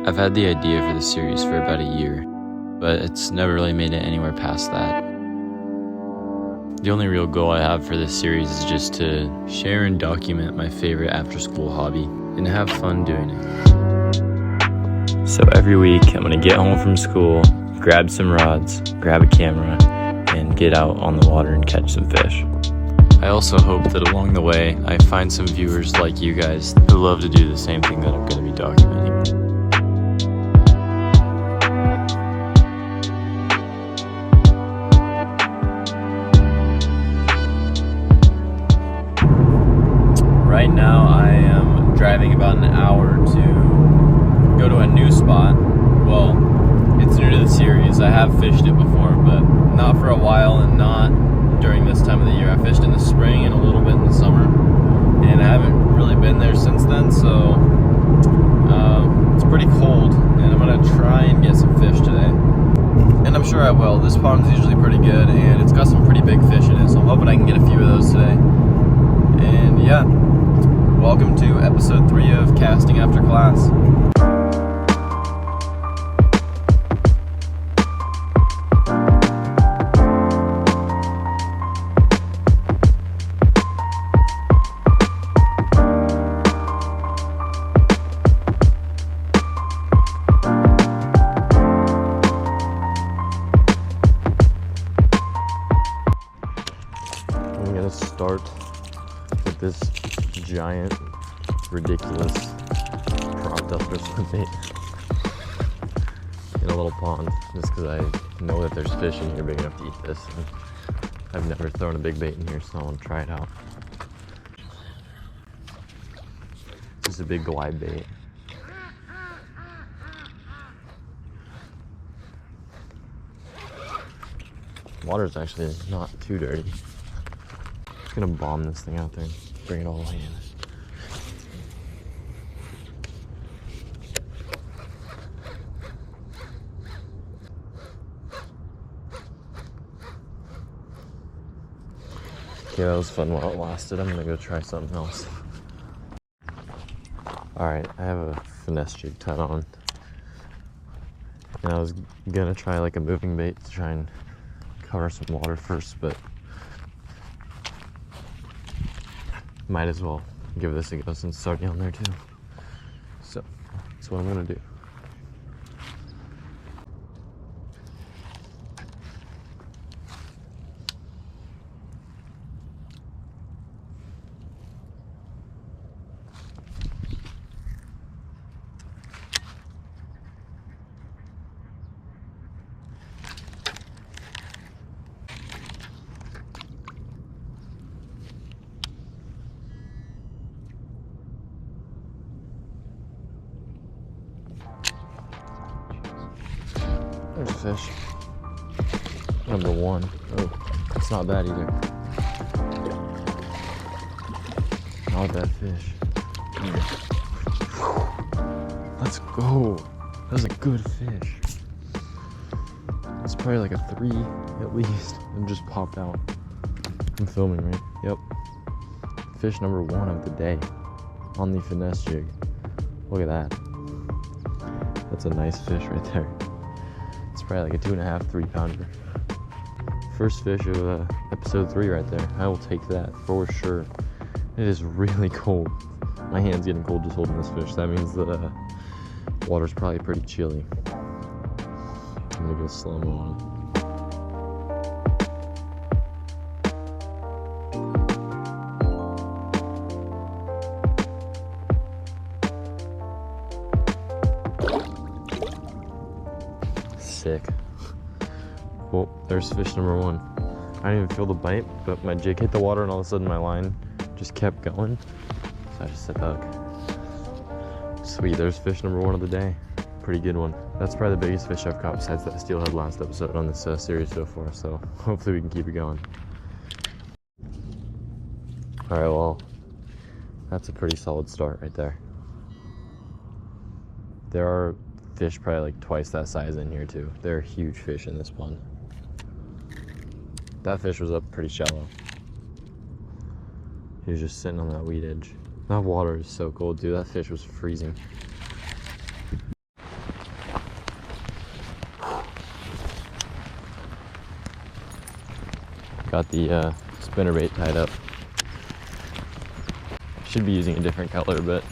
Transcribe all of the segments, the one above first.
I've had the idea for the series for about a year, but it's never really made it anywhere past that. The only real goal I have for this series is just to share and document my favorite after-school hobby and have fun doing it. So every week I'm gonna get home from school, grab some rods, grab a camera, and get out on the water and catch some fish. I also hope that along the way I find some viewers like you guys who love to do the same thing that I'm gonna be documenting. Right now I am driving about an hour to go to a new spot. Well, it's new to the series. I have fished it before, but not for a while and not during this time of the year. I fished in the spring and a little bit in the summer, and I haven't really been there since then, so it's pretty cold, and I'm going to try and get some fish today. And I'm sure I will. This pond's usually pretty good, and it's got some pretty big fish in it, so I'm hoping I can get a few of those today. And yeah. Welcome to episode 3 of Casting After Class. I'm gonna start with this giant, ridiculous prop duster swim bait in a little pond, just because I know that there's fish in here big enough to eat this, and I've never thrown a big bait in here, so I want to try it out. This is a big glide bait. Water's actually not too dirty. I'm just gonna bomb this thing out there and bring it all the way in. Okay, that was fun while it lasted. I'm gonna go try something else. Alright, I have a finesse jig tied on. And I was gonna try like a moving bait to try and cover some water first, but might as well give this a go since it's already on there too. So, that's what I'm gonna do. There's a fish. Number 1. Oh, it's not bad either. Not a bad fish. Let's go. That was a good fish. It's probably like a 3 at least. And just popped out. I'm filming, right? Yep. Fish number 1 of the day on the finesse jig. Look at that. That's a nice fish right there. It's probably like a 2.5, 3 pounder. First fish of episode 3 right there. I will take that for sure. It is really cold. My hand's getting cold just holding this fish. That means the water's probably pretty chilly. I'm gonna go slow-mo on it. Sick. Well, there's fish number 1. I didn't even feel the bite, but my jig hit the water and all of a sudden my line just kept going. So I just said hook. Sweet, there's fish number 1 of the day. Pretty good one. That's probably the biggest fish I've caught besides that steelhead last episode on this series so far, so hopefully we can keep it going. Alright, well, that's a pretty solid start right there. There are fish probably like twice that size in here too. There are huge fish in this pond. That fish was up pretty shallow. He was just sitting on that weed edge. That water is so cold, dude. That fish was freezing. got the spinnerbait tied up. Should be using a different color, but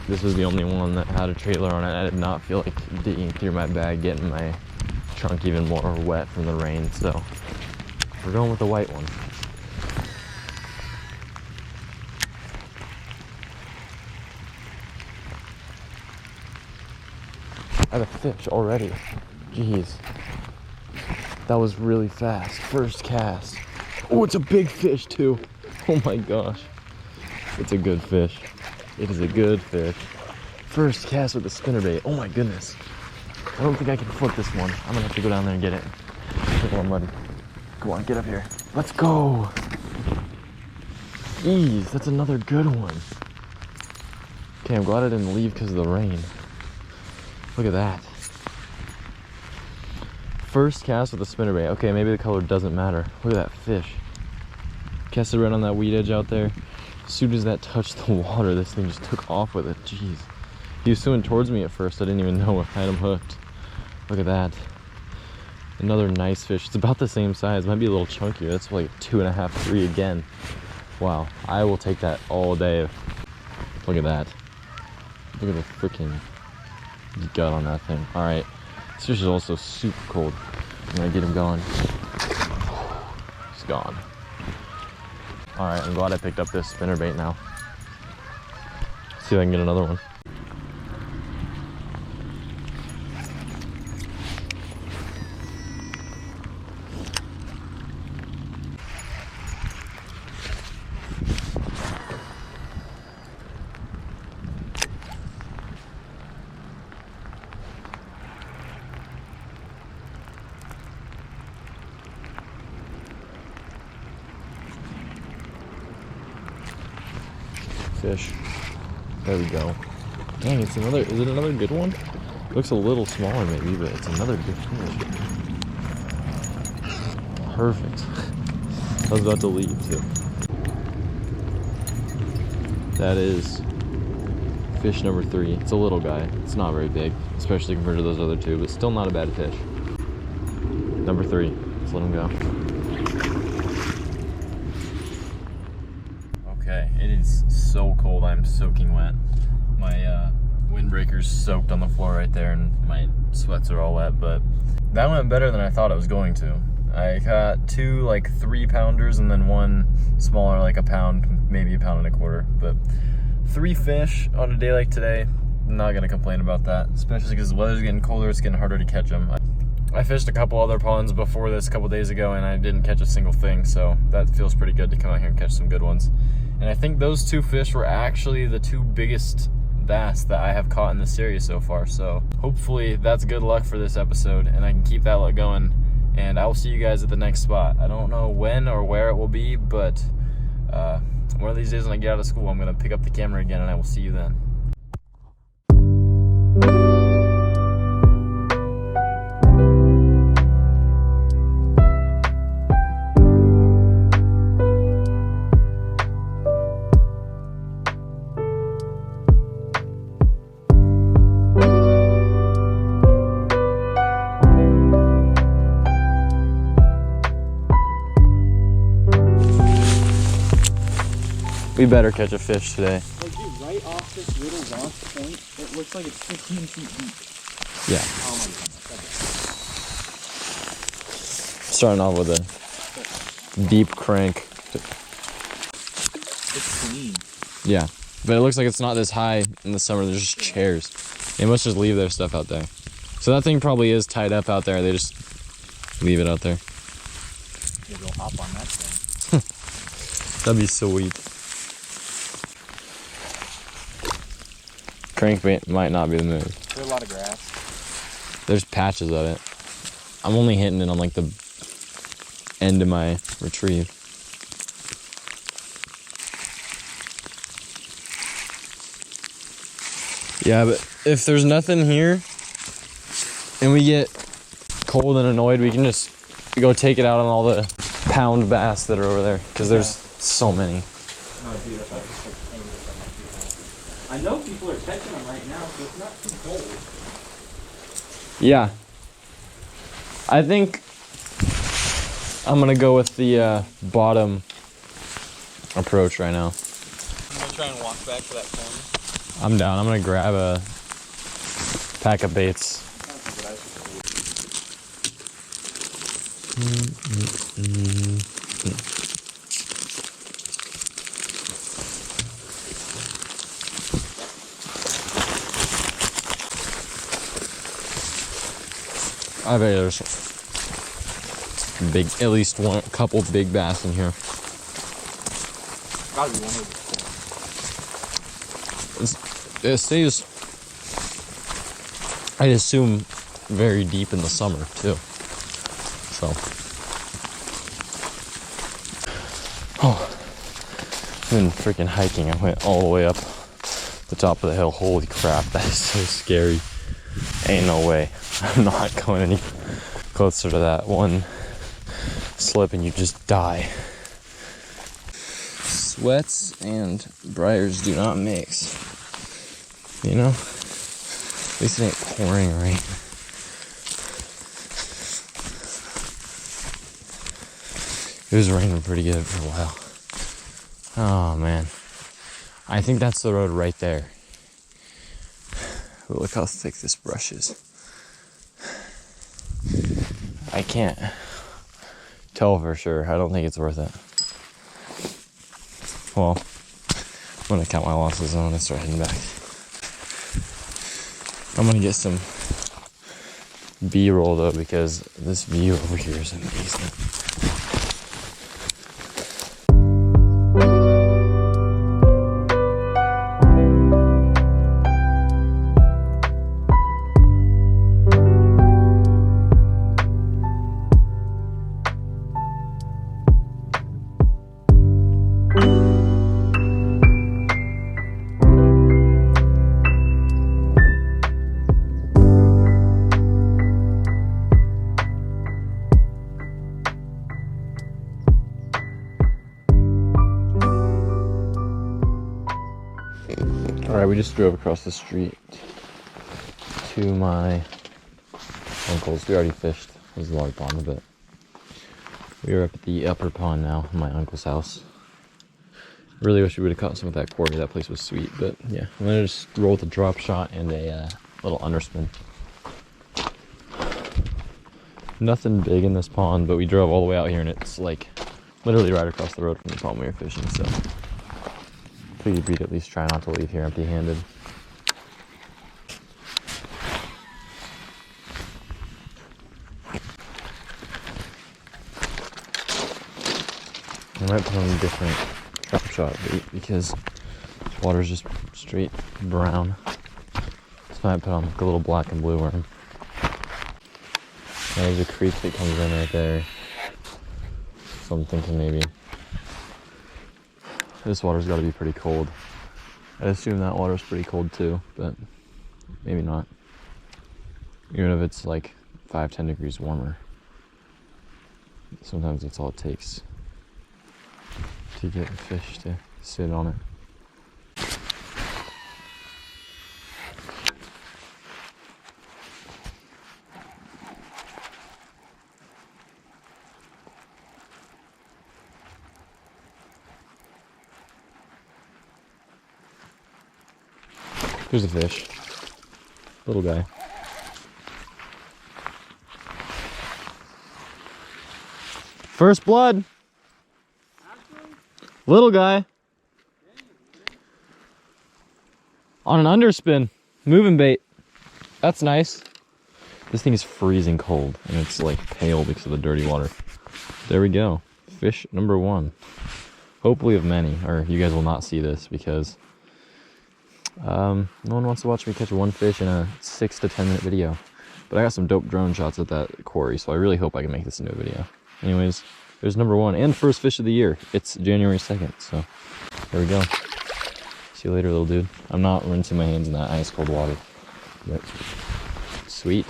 this was the only one that had a trailer on it. I did not feel like digging through my bag, getting my trunk even more wet from the rain, so we're going with the white one. I have a fish already. Jeez. That was really fast. First cast. Oh, it's a big fish too. Oh my gosh. It's a good fish. It is a good fish. First cast with a spinnerbait. Oh my goodness. I don't think I can flip this one. I'm gonna have to go down there and get it. Come on, buddy. Come on, get up here. Let's go. Jeez, that's another good one. Okay, I'm glad I didn't leave because of the rain. Look at that. First cast with a spinnerbait. Okay, maybe the color doesn't matter. Look at that fish. Casted right on that weed edge out there. As soon as that touched the water, this thing just took off with it. Jeez. He was swimming towards me at first. I didn't even know I had him hooked. Look at that. Another nice fish. It's about the same size. Might be a little chunkier. That's like 2.5, 3 again. Wow. I will take that all day. Look at that. Look at the freaking gut on that thing. All right. This fish is also super cold. I'm gonna get him going. He's gone. All right, I'm glad I picked up this spinnerbait now. See if I can get another one. Fish. There we go. Dang, it's another, is it another good one? It looks a little smaller maybe, but it's another good fish. Perfect. I was about to leave too. That is fish number 3. It's a little guy. It's not very big, especially compared to those other 2, but still not a bad fish. Number 3. Let's let him go. Okay, it is so cold. I'm soaking wet. My windbreaker's soaked on the floor right there, and my sweats are all wet, but that went better than I thought it was going to. I caught 2 like 3-pounders and then 1 smaller, like a pound, maybe a pound and a quarter. But 3 fish on a day like today, I'm not gonna complain about that, especially because the weather's getting colder, it's getting harder to catch them. I fished a couple other ponds before this a couple days ago, and I didn't catch a single thing, so that feels pretty good to come out here and catch some good ones. And I think those 2 fish were actually the 2 biggest bass that I have caught in the series so far. So hopefully that's good luck for this episode, and I can keep that luck going. And I will see you guys at the next spot. I don't know when or where it will be, but one of these days when I get out of school, I'm gonna pick up the camera again, and I will see you then. We better catch a fish today. Like, dude, right off this little launch point, it looks like it's 15 feet deep. Yeah. Oh my god. Starting off with a deep crank. It's clean. Yeah, but it looks like it's not this high in the summer. There's just chairs. They must just leave their stuff out there. So that thing probably is tied up out there. They just leave it out there. You go hop on that thing. That'd be sweet. Crankbait might not be the move. There's a lot of grass. There's patches of it. I'm only hitting it on like the end of my retrieve. Yeah, but if there's nothing here and we get cold and annoyed, we can just go take it out on all the pound bass that are over there, because there's so many. I know people are catching them right now, so it's not too cold. Yeah. I think I'm gonna go with the bottom approach right now. I'm gonna try and walk back to that corner. I'm down. I'm gonna grab a pack of baits. I bet there's big, at least one, couple big bass in here. Gotta be one of It stays, I assume, very deep in the summer too. So, I've been freaking hiking. I went all the way up the top of the hill. Holy crap, that is so scary. Ain't no way. I'm not going any closer to that. One slip and you just die. Sweats and briars do not mix. You know? At least it ain't pouring rain. It was raining pretty good for a while. Oh man. I think that's the road right there. But look how thick this brush is. I can't tell for sure. I don't think it's worth it. Well, I'm gonna count my losses and I'm gonna start heading back. I'm gonna get some B-roll though, because this view over here is amazing. Alright, we just drove across the street to my uncle's. We already fished. There's a large pond, but we are up at the upper pond now in my uncle's house. Really wish we would have caught some of that quarry. That place was sweet, but yeah. I'm gonna just roll with a drop shot and a little underspin. Nothing big in this pond, but we drove all the way out here and it's like literally right across the road from the pond we were fishing, so figured we'd at least try not to leave here empty-handed. I might put on a different drop shot bait because this water's just straight brown. So I might put on like a little black and blue worm. There's a creek that comes in right there. So I'm thinking maybe this water's got to be pretty cold. I assume that water's pretty cold too, but maybe not. Even if it's like 5-10 degrees warmer. Sometimes that's all it takes to get the fish to sit on it. Here's a fish. Little guy. First blood. Little guy. On an underspin. Moving bait. That's nice. This thing is freezing cold and it's like pale because of the dirty water. There we go. Fish number 1. Hopefully of many, or you guys will not see this because no one wants to watch me catch one fish in a 6 to 10 minute video. But I got some dope drone shots at that quarry, so I really hope I can make this into a video. Anyways, there's number 1 and first fish of the year. It's January 2nd, so there we go. See you later, little dude. I'm not rinsing my hands in that ice cold water. But sweet.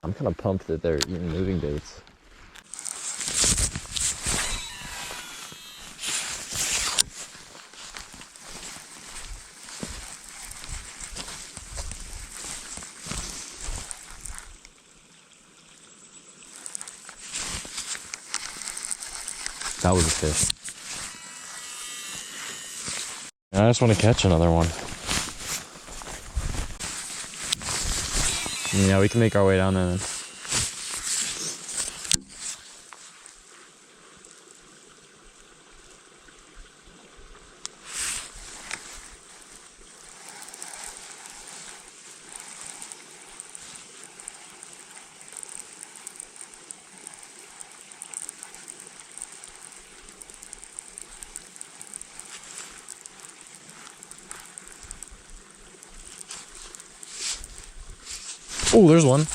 I'm kind of pumped that they're eating moving baits. That was a fish. I just want to catch another one. Yeah, we can make our way down there then. Oh, there's one.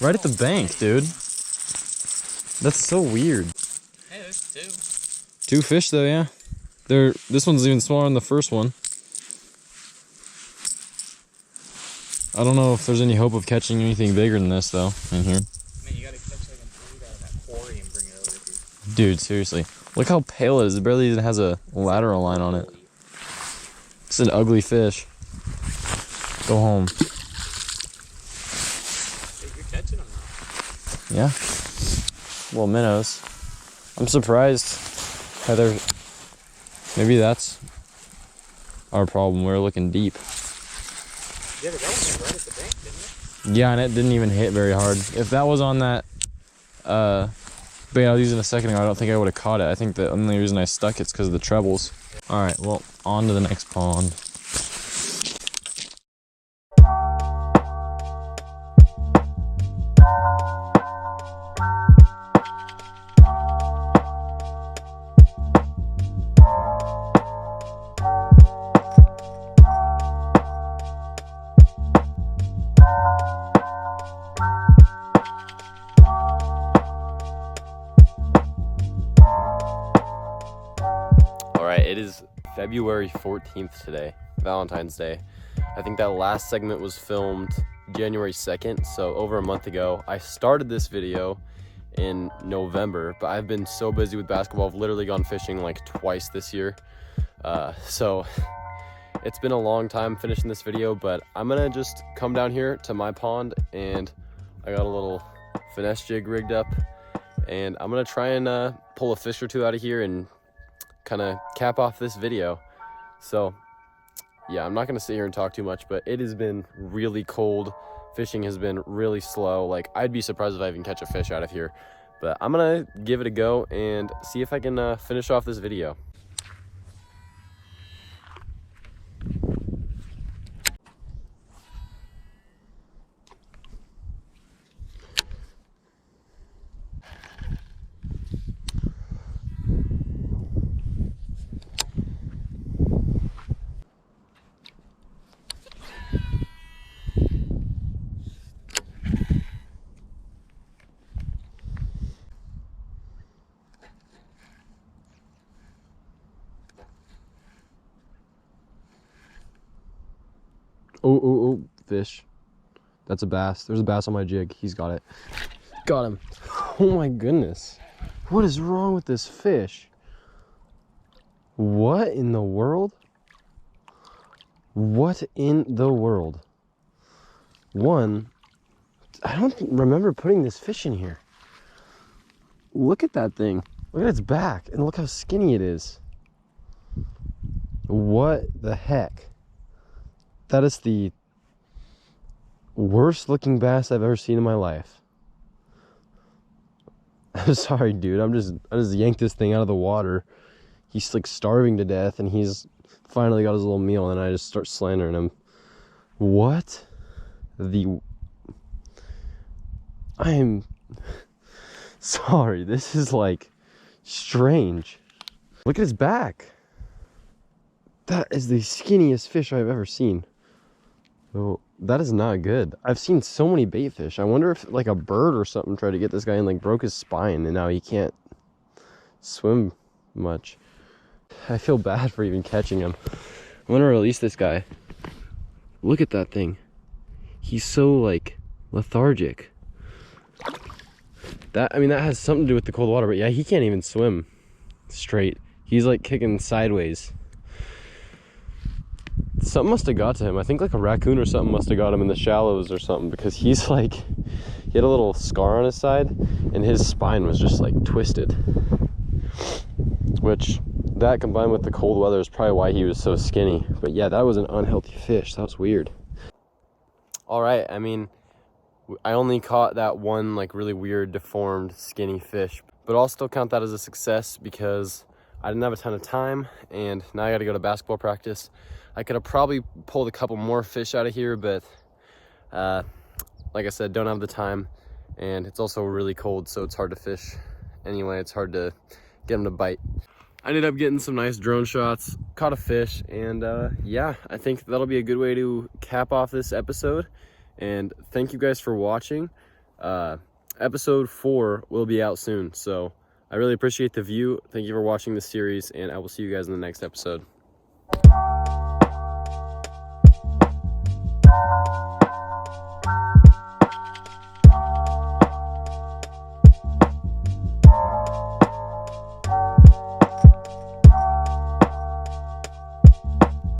Right at the bank, dude. That's so weird. Hey, there's two. 2 fish though, yeah. This one's even smaller than the first one. I don't know if there's any hope of catching anything bigger than this though in here. Man, you gotta catch like a breed out of that quarry and bring it over here. Dude, seriously. Look how pale it is. It barely even has a lateral line on it. It's an ugly fish. Go home. Catching them now. Yeah. Little minnows. I'm surprised, Heather. Maybe that's our problem. We're looking deep. Yeah, but that one went right at the bank, didn't it? Yeah, and it didn't even hit very hard. If that was on that bait I was using a second ago, I don't think I would have caught it. I think the only reason I stuck it's because of the trebles. All right, well, on to the next pond. It is February 14th today, Valentine's Day. I think that last segment was filmed January 2nd, so over a month ago. I started this video in November, but I've been so busy with basketball. I've literally gone fishing like twice this year. So it's been a long time finishing this video, but I'm gonna just come down here to my pond and I got a little finesse jig rigged up and I'm gonna try and pull a fish or two out of here and kind of cap off this video. So yeah, I'm not gonna sit here and talk too much, but it has been really cold. Fishing has been really slow. Like, I'd be surprised if I even catch a fish out of here, but I'm gonna give it a go and see if I can finish off this video. Oh, fish. That's a bass. There's a bass on my jig. He's got it. Got him. Oh my goodness. What is wrong with this fish? What in the world? What in the world? One, I don't remember putting this fish in here. Look at that thing. Look at its back and look how skinny it is. What the heck? That is the worst looking bass I've ever seen in my life. I'm sorry, dude. I just yanked this thing out of the water. He's like starving to death and he's finally got his little meal and I just start slandering him. What the... I am sorry. This is like strange. Look at his back. That is the skinniest fish I've ever seen. Oh, that is not good. I've seen so many bait fish. I wonder if like a bird or something tried to get this guy and like broke his spine and now he can't swim much. I feel bad for even catching him. I'm gonna release this guy. Look at that thing. He's so like lethargic. That, I mean, that has something to do with the cold water, but yeah, he can't even swim straight. He's like kicking sideways. Something must have got to him. I think like a raccoon or something must have got him in the shallows or something, because he's like, he had a little scar on his side and his spine was just like twisted. which that combined with the cold weather is probably why he was so skinny. But yeah, that was an unhealthy fish. That was weird. All right, I mean, I only caught that one like really weird, deformed, skinny fish, but I'll still count that as a success because I didn't have a ton of time, and now I got to go to basketball practice. I could have probably pulled a couple more fish out of here, but like I said, don't have the time, and it's also really cold, so it's hard to fish. Anyway, it's hard to get them to bite. I ended up getting some nice drone shots, caught a fish, and yeah, I think that'll be a good way to cap off this episode. And thank you guys for watching. Episode 4 will be out soon, so I really appreciate the view. Thank you for watching this series, and I will see you guys in the next episode.